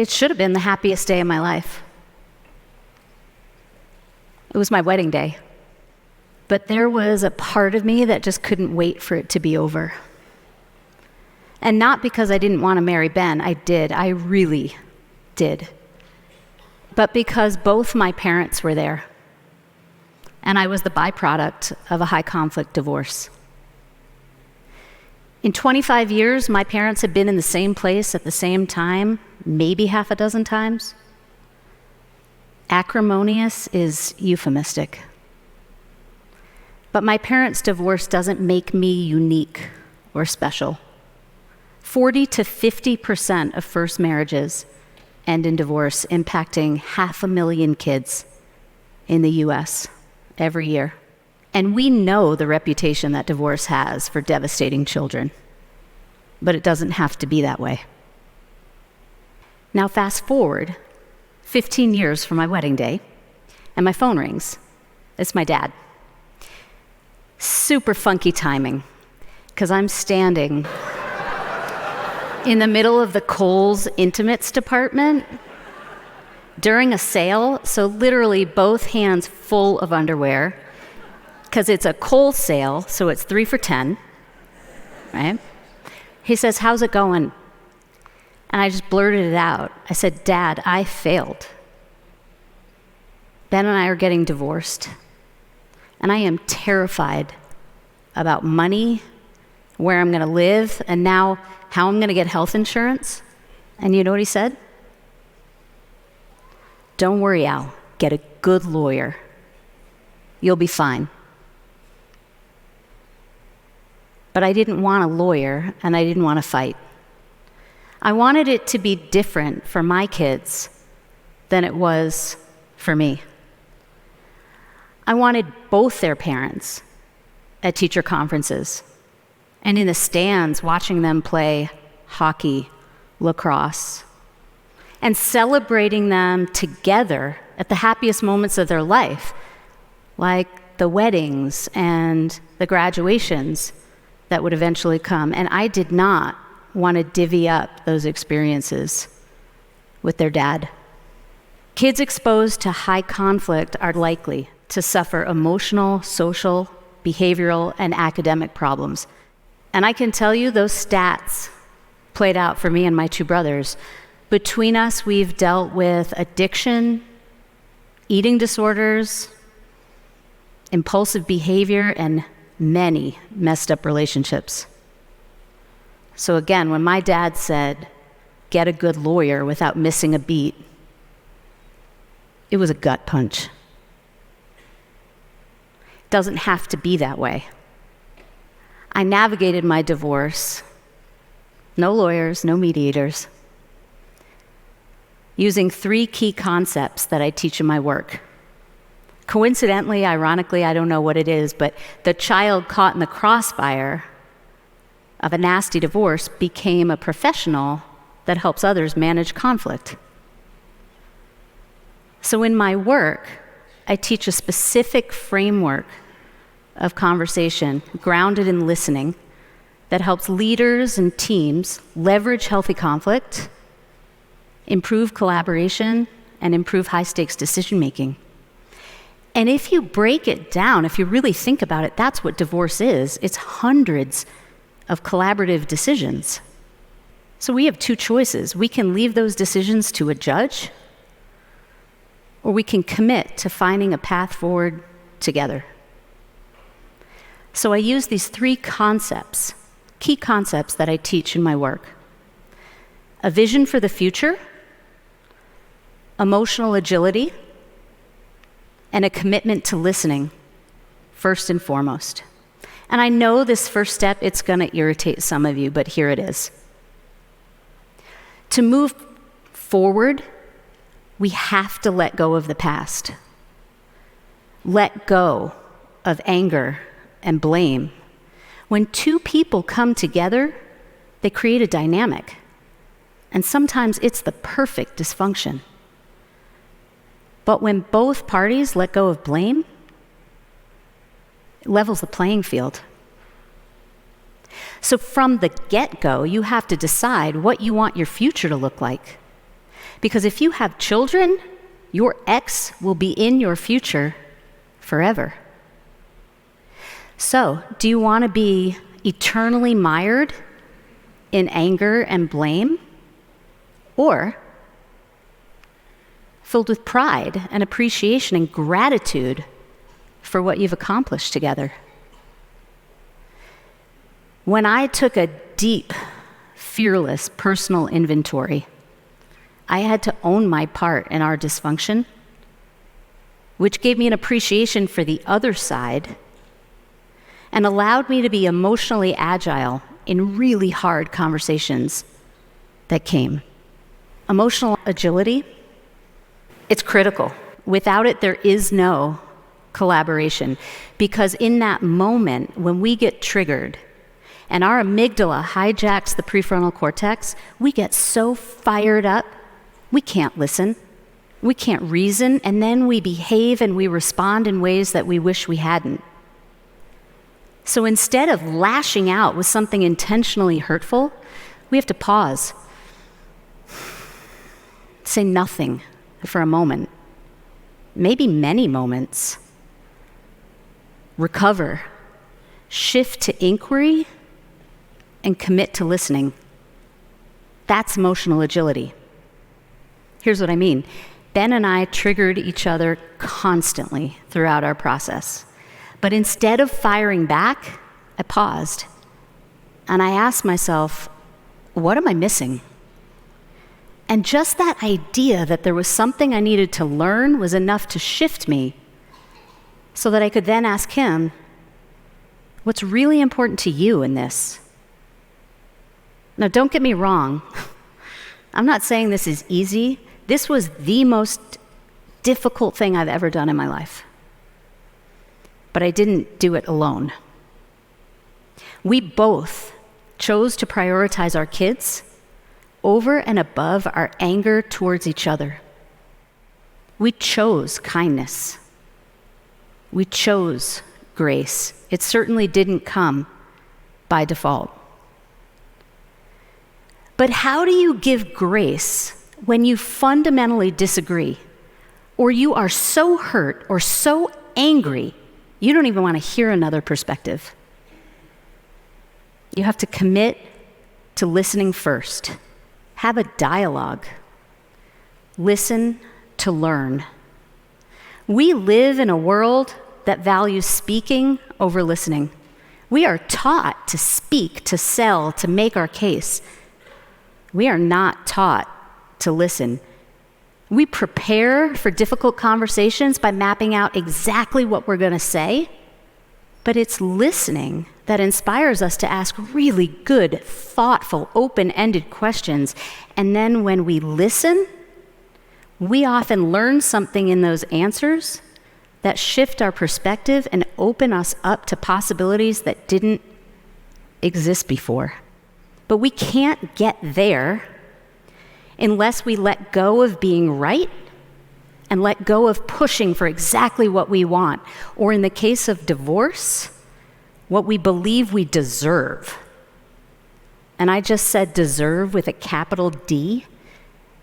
it should have been the happiest day of my life. It was my wedding day. But there was a part of me that just couldn't wait for it to be over. And not because I didn't want to marry Ben. I did. I really did. But because both my parents were there. And I was the byproduct of a high-conflict divorce. In 25 years, my parents had been in the same place at the same time, maybe half a dozen times. Acrimonious is euphemistic. But my parents' divorce doesn't make me unique or special. 40 to 50% of first marriages end in divorce, impacting 500,000 kids in the US every year. And we know the reputation that divorce has for devastating children, but it doesn't have to be that way. Now fast forward 15 years from my wedding day, and my phone rings. It's my dad. Super funky timing, because I'm standing in the middle of the Kohl's intimates department during a sale, so literally both hands full of underwear, because it's a Kohl's sale, so it's 3 for $10, right? He says, "How's it going?" And I just blurted it out. I said, "Dad, I failed. Ben and I are getting divorced, and I am terrified about money, where I'm gonna live, and now how I'm gonna get health insurance." And you know what he said? "Don't worry, Al, get a good lawyer. You'll be fine." But I didn't want a lawyer, and I didn't want to fight. I wanted it to be different for my kids than it was for me. I wanted both their parents at teacher conferences and in the stands watching them play hockey, lacrosse, and celebrating them together at the happiest moments of their life, like the weddings and the graduations that would eventually come. And I did not want to divvy up those experiences with their dad. Kids exposed to high conflict are likely to suffer emotional, social, behavioral, and academic problems. And I can tell you those stats played out for me and my two brothers. Between us, we've dealt with addiction, eating disorders, impulsive behavior, and many messed up relationships. So again, when my dad said, "Get a good lawyer," without missing a beat, it was a gut punch. It doesn't have to be that way. I navigated my divorce, no lawyers, no mediators, using 3 key concepts that I teach in my work. Coincidentally, ironically, I don't know what it is, but the child caught in the crossfire of a nasty divorce became a professional that helps others manage conflict. So in my work, I teach a specific framework of conversation grounded in listening that helps leaders and teams leverage healthy conflict, improve collaboration, and improve high-stakes decision-making. And if you break it down, if you really think about it, that's what divorce is. It's hundreds of collaborative decisions. So we have 2 choices. We can leave those decisions to a judge, or we can commit to finding a path forward together. So I use these 3 concepts, key concepts that I teach in my work. A vision for the future, emotional agility, and a commitment to listening, first and foremost. And I know this first step, it's gonna irritate some of you, but here it is. To move forward, we have to let go of the past. Let go of anger and blame. When 2 people come together, they create a dynamic. And sometimes it's the perfect dysfunction. But when both parties let go of blame, it levels the playing field. So from the get-go, you have to decide what you want your future to look like. Because if you have children, your ex will be in your future forever. So, do you want to be eternally mired in anger and blame? Or filled with pride and appreciation and gratitude for what you've accomplished together? When I took a deep, fearless personal inventory, I had to own my part in our dysfunction, which gave me an appreciation for the other side and allowed me to be emotionally agile in really hard conversations that came. Emotional agility, it's critical. Without it, there is no collaboration, because in that moment, when we get triggered and our amygdala hijacks the prefrontal cortex, we get so fired up, we can't listen, we can't reason, and then we behave and we respond in ways that we wish we hadn't. So instead of lashing out with something intentionally hurtful, we have to pause, say nothing for a moment, maybe many moments, recover, shift to inquiry, and commit to listening. That's emotional agility. Here's what I mean. Ben and I triggered each other constantly throughout our process. But instead of firing back, I paused and I asked myself, what am I missing? And just that idea that there was something I needed to learn was enough to shift me so that I could then ask him, what's really important to you in this? Now, don't get me wrong. I'm not saying this is easy. This was the most difficult thing I've ever done in my life. But I didn't do it alone. We both chose to prioritize our kids over and above our anger towards each other. We chose kindness. We chose grace. It certainly didn't come by default. But how do you give grace when you fundamentally disagree, or you are so hurt or so angry you don't even want to hear another perspective? You have to commit to listening first. Have a dialogue. Listen to learn. We live in a world that values speaking over listening. We are taught to speak, to sell, to make our case. We are not taught to listen. We prepare for difficult conversations by mapping out exactly what we're going to say, but it's listening that inspires us to ask really good, thoughtful, open-ended questions. And then when we listen, we often learn something in those answers that shift our perspective and open us up to possibilities that didn't exist before. But we can't get there unless we let go of being right and let go of pushing for exactly what we want, or in the case of divorce, what we believe we deserve. And I just said deserve with a capital D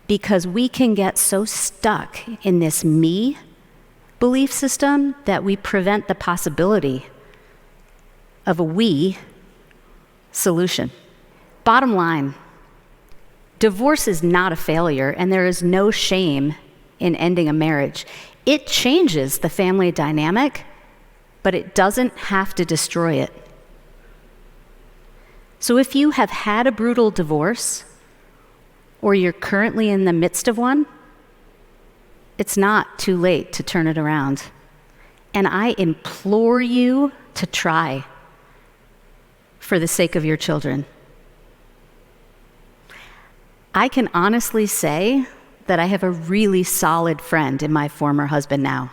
because we can get so stuck in this me belief system that we prevent the possibility of a we solution. Bottom line, divorce is not a failure, and there is no shame in ending a marriage. It changes the family dynamic, but it doesn't have to destroy it. So if you have had a brutal divorce, or you're currently in the midst of one, it's not too late to turn it around. And I implore you to try for the sake of your children. I can honestly say that I have a really solid friend in my former husband now.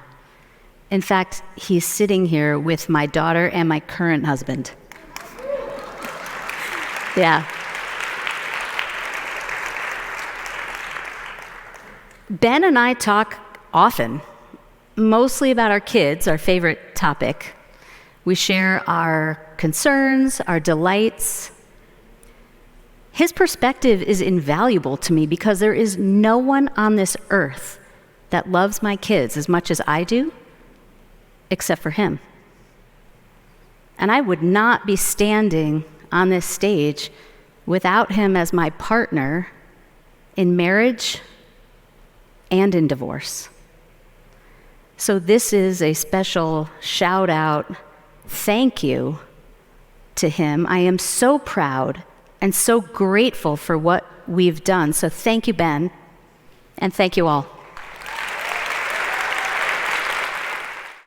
In fact, he's sitting here with my daughter and my current husband. Yeah. Ben and I talk often, mostly about our kids, our favorite topic. We share our concerns, our delights. His perspective is invaluable to me because there is no one on this earth that loves my kids as much as I do, except for him. And I would not be standing on this stage without him as my partner in marriage and in divorce. So this is a special shout out, thank you to him. I am so proud and so grateful for what we've done. So thank you, Ben, and thank you all.